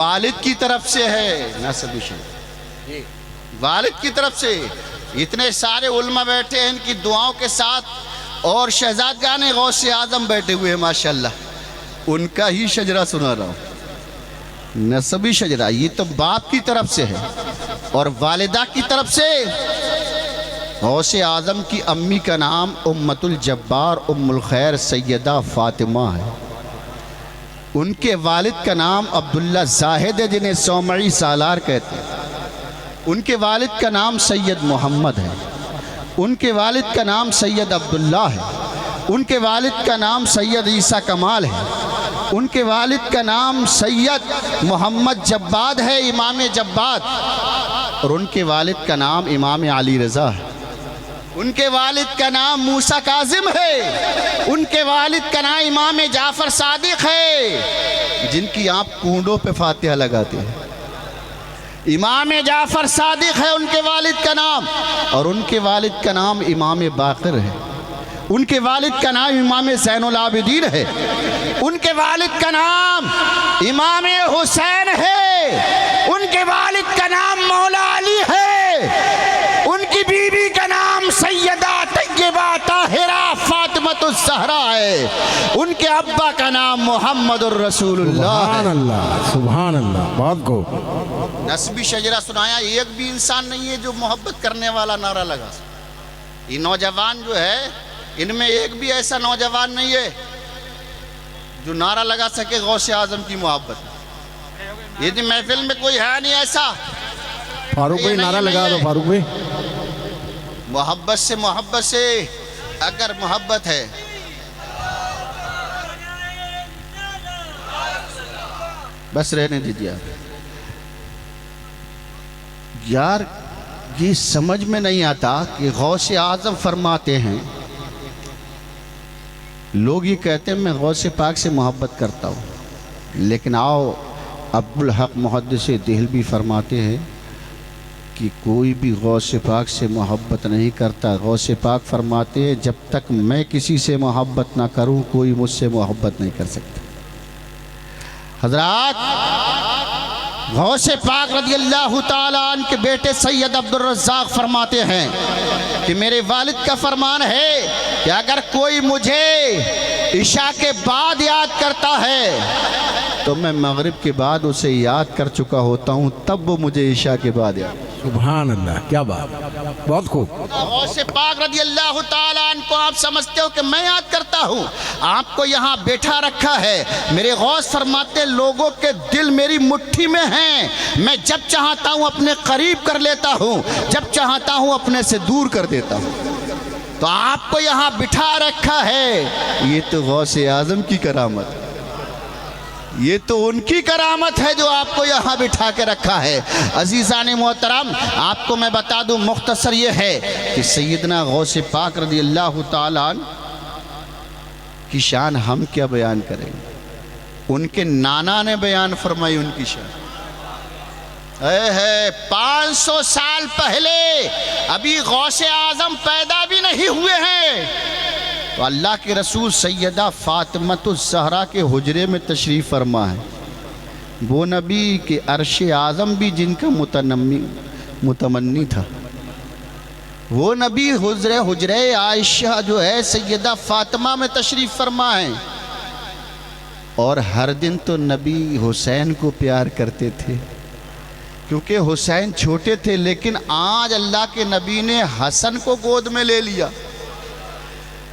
والد کی طرف سے ہے نسب شریف، والد کی طرف سے۔ اتنے سارے علماء بیٹھے ہیں ان کی دعاؤں کے ساتھ، اور شہزادگان غوث اعظم بیٹھے ہوئے ہیں ماشاءاللہ، ان کا ہی شجرہ سنا رہا ہوں، نسبی شجرہ۔ یہ تو باپ کی طرف سے ہے، اور والدہ کی طرف سے غوث اعظم کی امی کا نام امت الجبار ام الخیر سیدہ فاطمہ ہے، ان کے والد کا نام عبداللہ زاہد ہے جنہیں سومعی سالار کہتے ہیں، ان کے والد کا نام سید محمد ہے، ان کے والد کا نام سید عبداللہ ہے، ان کے والد کا نام سید عیسیٰ کمال ہے، ان کے والد کا نام سید محمد جباد ہے، امام جباد، اور ان کے والد کا نام امام علی رضا ہے، ان کے والد کا نام موسیٰ کاظم ہے، ان کے والد کا نام امام جعفر صادق ہے، جن کی آپ کونڈوں پہ فاتحہ لگاتے ہیں۔ امام جعفر صادق ہے ان کے والد کا نام، اور ان کے والد کا نام امام باقر ہے، ان کے والد کا نام امام زین العابدین ہے، ان کے والد کا نام امام حسین ہے، ان کے والد کا نام مولا علی ہے، ان کی بیوی کا نام سیدہ طیبہ طاہرہ فاطمۃ الزہرا ہے، ان کے ابا کا نام محمد الرسول اللہ ہے۔ سبحان اللہ، سبحان اللہ، بات کو نسبی شجرہ سنایا۔ ایک بھی انسان نہیں ہے جو محبت کرنے والا نعرہ لگا سکتا۔ یہ نوجوان جو ہے ان میں ایک بھی ایسا نوجوان نہیں ہے جو نعرہ لگا سکے غوث اعظم کی محبت۔ یہ محفل میں کوئی ہے نہیں ایسا۔ فاروق بھائی نعرہ لگا دو، فاروق بھائی۔ محبت سے اگر محبت ہے بس رہنے دیجیے یار، یہ سمجھ میں نہیں آتا کہ غوث اعظم فرماتے ہیں، لوگ یہ کہتے ہیں میں غوث پاک سے محبت کرتا ہوں، لیکن آؤ ابوالحق محدث دہلوی فرماتے ہیں کہ کوئی بھی غوث پاک سے محبت نہیں کرتا۔ غوث پاک فرماتے ہیں جب تک میں کسی سے محبت نہ کروں کوئی مجھ سے محبت نہیں کر سکتا۔ حضرات، غوث پاک رضی اللہ تعالیٰ عنہ کے بیٹے سید عبدالرزاق فرماتے ہیں کہ میرے والد کا فرمان ہے کہ اگر کوئی مجھے عشاء کے بعد یاد کرتا ہے تو میں مغرب کے بعد اسے یاد کر چکا ہوتا ہوں، تب وہ مجھے عشاء کے بعد یاد۔ سبحان اللہ، کیا بات، بہت خوب۔ غوث پاک رضی اللہ تعالیٰ عنہ کو آپ سمجھتے ہو کہ میں یاد کرتا ہوں، آپ کو یہاں بیٹھا رکھا ہے۔ میرے غوث فرماتے لوگوں کے دل میری مٹھی میں ہیں، میں جب چاہتا ہوں اپنے قریب کر لیتا ہوں، جب چاہتا ہوں اپنے سے دور کر دیتا ہوں۔ تو آپ کو یہاں بٹھا رکھا ہے، یہ تو غوث اعظم کی کرامت ہے، یہ تو ان کی کرامت ہے جو آپ کو یہاں بٹھا کے رکھا ہے۔ عزیزان محترم، آپ کو میں بتا دوں مختصر یہ ہے کہ سیدنا غوث پاک رضی اللہ تعالیٰ عنہ کی شان ہم کیا بیان کریں گے، ان کے نانا نے بیان فرمائی ان کی شان۔ 500 سال پہلے ابھی غوث اعظم پیدا بھی نہیں ہوئے ہیں تو اللہ کے رسول سیدہ فاطمۃ الزہرا کے حجرے میں تشریف فرما ہے۔ وہ نبی کے عرش اعظم بھی جن کا متمنی تھا، وہ نبی حجرے عائشہ جو ہے سیدہ فاطمہ میں تشریف فرما ہے، اور ہر دن تو نبی حسین کو پیار کرتے تھے کیونکہ حسین چھوٹے تھے، لیکن آج اللہ کے نبی نے حسن کو گود میں لے لیا۔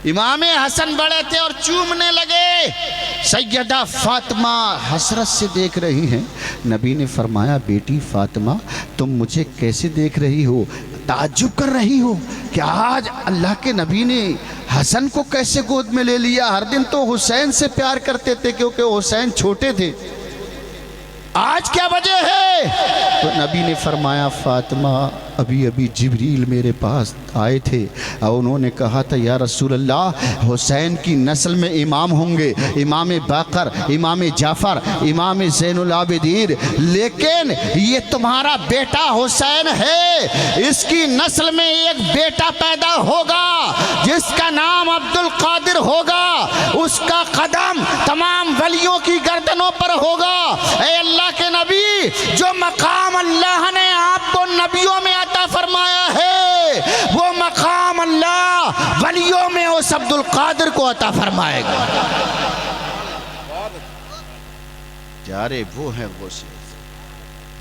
امام حسن بڑے تھے اور چومنے لگے، سیدہ فاطمہ حسرت سے دیکھ رہی ہیں۔ نبی نے فرمایا بیٹی فاطمہ تم مجھے کیسے دیکھ رہی ہو، تعجب کر رہی ہو کہ آج اللہ کے نبی نے حسن کو کیسے گود میں لے لیا، ہر دن تو حسین سے پیار کرتے تھے کیونکہ حسین چھوٹے تھے، آج کیا وجہ ہے؟ تو نبی نے فرمایا فاطمہ ابھی ابھی جبریل میرے پاس آئے تھے اور انہوں نے کہا تھا یا رسول اللہ حسین کی نسل میں امام ہوں گے، امام باقر، امام جعفر، امام زین العابدین، لیکن یہ تمہارا بیٹا حسین ہے، اس کی نسل میں ایک بیٹا پیدا ہوگا جس کا نام عبد القادر ہوگا، اس کا قدم تمام ولیوں کی گردنوں پر ہوگا۔ اے اللہ کے نبی، جو مقام اللہ نے آپ کو نبیوں میں عطا فرمایا ہے وہ مقام اللہ ولیوں میں اس عبد القادر کو عطا فرمائے گا۔ جارے وہ ہیں غوث،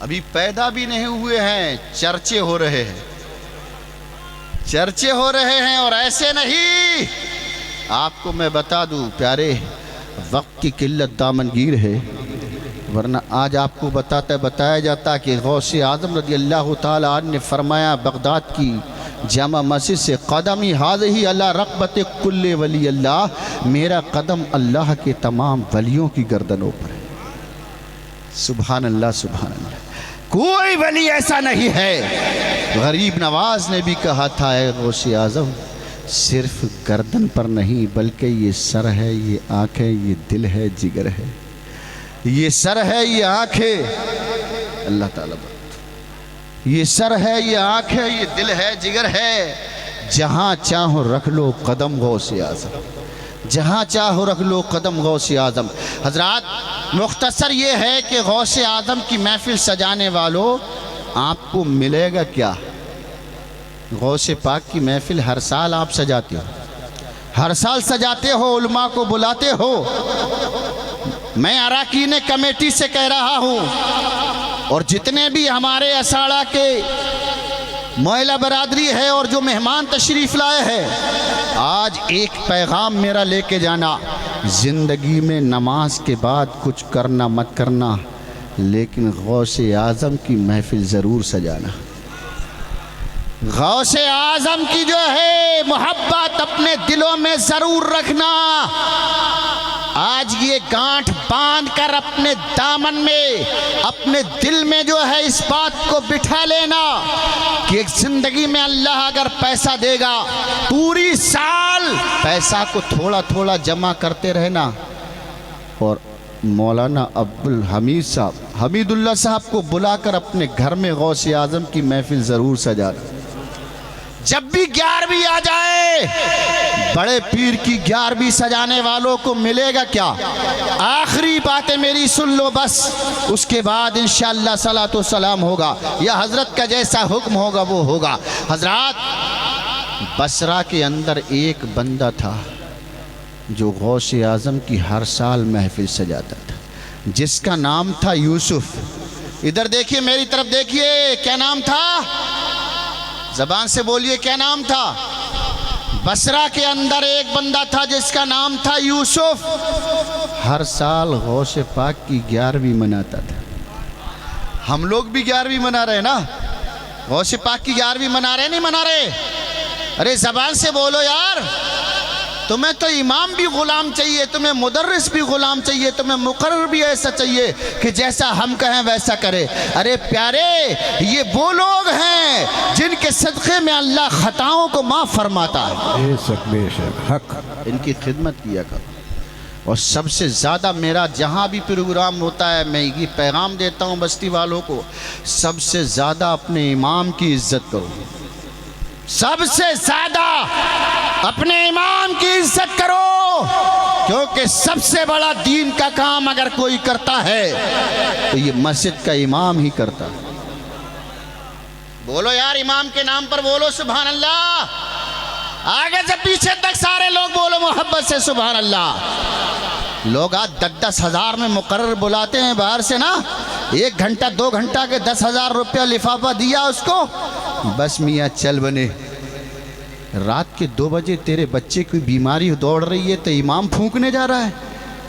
ابھی پیدا بھی نہیں ہوئے ہیں، چرچے ہو رہے ہیں، چرچے ہو رہے ہیں، اور ایسے نہیں۔ آپ کو میں بتا دوں پیارے، وقت کی قلت دامنگیر ہے، ورنہ آج آپ کو بتایا جاتا کہ غوث اعظم رضی اللہ تعالیٰ عنہ نے فرمایا بغداد کی جامع مسجد سے قدمی ہذہ علی رقبت کل ولی اللہ، میرا قدم اللہ کے تمام ولیوں کی گردنوں پر ہے۔ سبحان اللہ سبحان اللہ، کوئی ولی ایسا نہیں ہے۔ غریب نواز نے بھی کہا تھا اے غوث اعظم صرف گردن پر نہیں بلکہ یہ سر ہے، یہ آنکھ ہے، یہ دل ہے، جگر ہے، یہ سر ہے، یہ آنکھ ہے، اللہ تعالیٰ یہ سر ہے، یہ آنکھ ہے، یہ دل ہے، جگر ہے، جہاں چاہو رکھ لو قدم غوث اعظم، جہاں چاہو رکھ لو قدم غوث اعظم۔ حضرات مختصر یہ ہے کہ غوث اعظم کی محفل سجانے والوں آپ کو ملے گا کیا؟ غوث پاک کی محفل ہر سال آپ سجاتے ہو، ہر سال سجاتے ہو، علماء کو بلاتے ہو۔ میں اراکین کمیٹی سے کہہ رہا ہوں، اور جتنے بھی ہمارے اساڑا کے معلہ برادری ہے اور جو مہمان تشریف لائے ہیں، آج ایک پیغام میرا لے کے جانا، زندگی میں نماز کے بعد کچھ کرنا مت کرنا، لیکن غوث اعظم کی محفل ضرور سجانا۔ غوث اعظم کی جو ہے محبت اپنے دلوں میں ضرور رکھنا۔ آج یہ گانٹھ باندھ کر اپنے دامن میں، اپنے دل میں جو ہے اس بات کو بٹھا لینا کہ ایک زندگی میں اللہ اگر پیسہ دے گا، پوری سال پیسہ کو تھوڑا تھوڑا جمع کرتے رہنا، اور مولانا عبدالحمید صاحب، حمید اللہ صاحب کو بلا کر اپنے گھر میں غوث اعظم کی محفل ضرور سجانا۔ جب بھی 11ویں آ جائے، بڑے پیر کی 11ویں سجانے والوں کو ملے گا کیا؟ آخری باتیں میری سن لو بس، اس کے بعد انشاءاللہ صلاۃ و سلام ہوگا، یا حضرت کا جیسا حکم ہوگا وہ ہوگا۔ حضرات بصرہ کے اندر ایک بندہ تھا جو غوث اعظم کی ہر سال محفل سجاتا تھا، جس کا نام تھا یوسف۔ ادھر دیکھیے، میری طرف دیکھیے، کیا نام تھا؟ زبان سے بولیے، کیا نام تھا؟ بصرہ کے اندر ایک بندہ تھا جس کا نام تھا یوسف۔ ہر سال غوث پاک کی 11ویں مناتا تھا۔ ہم لوگ بھی 11ویں منا رہے ہیں نا، غوث پاک کی 11ویں منا رہے نہیں منا رہے؟ ارے زبان سے بولو یار، تمہیں تو امام بھی غلام چاہیے، تمہیں مدرس بھی غلام چاہیے، تمہیں مقرر بھی ایسا چاہیے کہ جیسا ہم کہیں ویسا کرے۔ ارے پیارے، یہ وہ لوگ ہیں جن کے صدقے میں اللہ خطاؤں کو معاف فرماتا ہے۔ بے شک حق، ان کی خدمت کیا کرو۔ اور سب سے زیادہ میرا جہاں بھی پروگرام ہوتا ہے میں یہ پیغام دیتا ہوں بستی والوں کو، سب سے زیادہ اپنے امام کی عزت کرو، سب سے زیادہ اپنے امام کی عزت کرو، کیونکہ سب سے بڑا دین کا کام اگر کوئی کرتا ہے تو یہ مسجد کا امام ہی کرتا ہے۔ بولو یار، امام کے نام پر بولو سبحان اللہ، آگے سے پیچھے تک سارے لوگ بولو محبت سے سبحان اللہ۔ لوگ آج 10-10 ہزار میں مقرر بلاتے ہیں باہر سے نا، 1 گھنٹہ 2 گھنٹہ کے 10,000 روپیہ لفافہ دیا اس کو، بس میاں چل بنے۔ رات کے 2 بجے تیرے بچے کی بیماری دوڑ رہی ہے تو امام پھونکنے جا رہا ہے؟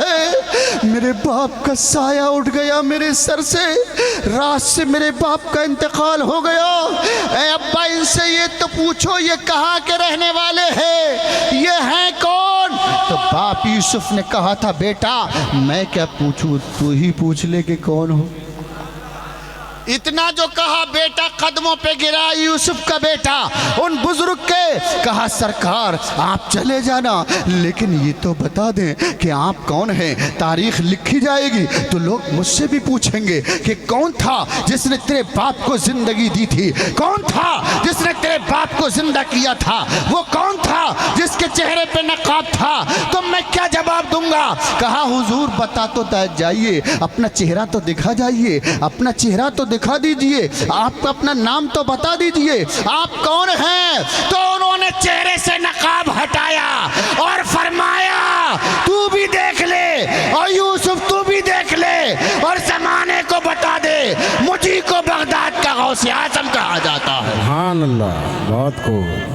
ہے۔ میرے باپ کا سایہ اٹھ گیا میرے سر سے، رات سے میرے باپ کا انتقال ہو گیا۔ اے ابا ان سے یہ تو پوچھو یہ کہاں کے رہنے والے ہیں، یہ ہیں کون؟ تو باپ یوسف نے کہا تھا بیٹا میں کیا پوچھوں، تو ہی پوچھ لے کہ کون ہو۔ اتنا جو کہا بیٹا قدموں پہ گرا یوسف کا بیٹا ان بزرگ کے، کہا سرکار آپ چلے جانا لیکن یہ تو بتا دیں کہ آپ کون ہیں، تاریخ لکھی جائے گی تو لوگ مجھ سے بھی پوچھیں گے کہ کون تھا جس نے تیرے باپ کو زندگی دی تھی، کون تھا جس نے تیرے باپ کو زندہ کیا تھا، وہ کون تھا جس کے چہرے پہ نقاب تھا، تو میں کیا جواب دوں گا؟ کہا حضور بتا تو جائیے، اپنا چہرہ تو دکھا جائیے، اپنا چہرہ تو دکھا دیجئے، آپ اپنا نام تو بتا دیجئے، آپ کون ہیں؟ تو انہوں نے چہرے سے نقاب ہٹایا اور فرمایا تو بھی دیکھ لے اور یوسف تو بھی دیکھ لے اور زمانے کو بتا دے مجھی کو بغداد کا غوث اعظم کہا جاتا ہے۔ سبحان اللہ، بہت خوب۔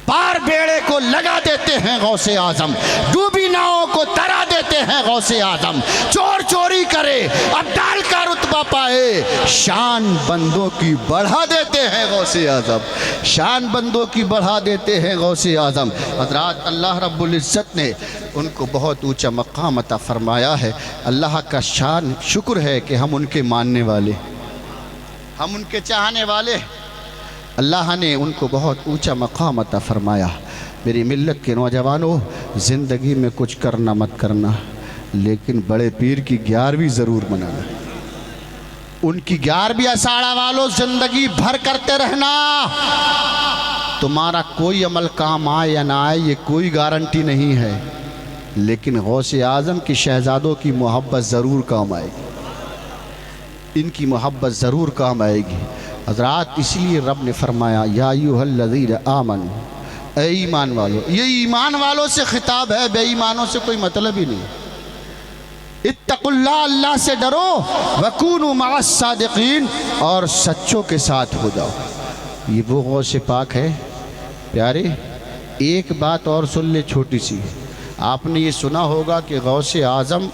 پار بیڑے کو لگا دیتے ہیں غوث اعظم، ڈوبی ناؤں کو ترا دیتے ہیں غوث اعظم، چور چوری کرے ابدال کا رتبہ پائے، شان بندوں کی بڑھا دیتے ہیں غوث اعظم، شان بندوں کی بڑھا دیتے ہیں غوث اعظم۔ حضرات اللہ رب العزت نے ان کو بہت اونچا مقام عطا فرمایا ہے، اللہ کا شان شکر ہے کہ ہم ان کے ماننے والے، ہم ان کے چاہنے والے، اللہ نے ان کو بہت اونچا مقام عطا فرمایا۔ میری ملت کے نوجوانوں زندگی میں کچھ کرنا مت کرنا لیکن بڑے پیر کی 11ویں ضرور منانا، ان کی 11ویں اساڑا والوں زندگی بھر کرتے رہنا۔ تمہارا کوئی عمل کام آئے یا نہ آئے یہ کوئی گارنٹی نہیں ہے، لیکن غوث اعظم کی شہزادوں کی محبت ضرور کام آئے گی، ان کی محبت ضرور کام آئے گی۔ حضرات اس لیے رب نے فرمایا یا ایھا الذین آمنوا، اے ایمان والو، یہ ایمان والوں سے خطاب ہے، بے ایمانوں سے کوئی مطلب ہی نہیں۔ اتقوا اللہ، اللہ سے ڈرو، وکونوا مع الصادقین، اور سچوں کے ساتھ ہو جاؤ۔ یہ وہ غوث پاک ہے پیارے۔ ایک بات اور سن لے چھوٹی سی، آپ نے یہ سنا ہوگا کہ غوث اعظم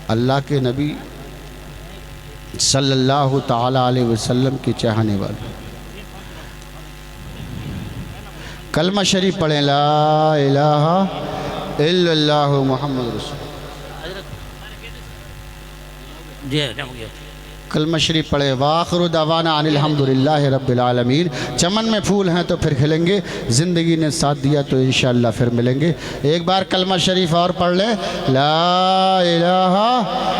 اللہ کے نبی صلی اللہ تعالی علیہ وسلم کے چاہنے والے۔ کلمہ شریف پڑھیں، لا الہ الا اللہ محمد رسول اللہ۔ کلمہ شریف پڑھیں، وآخر دعوانا ان الحمدللہ رب العالمین۔ چمن میں پھول ہیں تو پھر کھلیں گے، زندگی نے ساتھ دیا تو انشاءاللہ پھر ملیں گے۔ ایک بار کلمہ شریف اور پڑھ لیں، لا الہ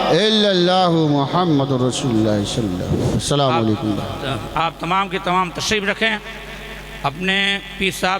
الا اللہ محمد رسول اللہ صلی اللہ علیہ وسلم۔ السلام علیکم۔ آپ تمام کی تمام تشریف رکھیں، اپنے پیر صاحب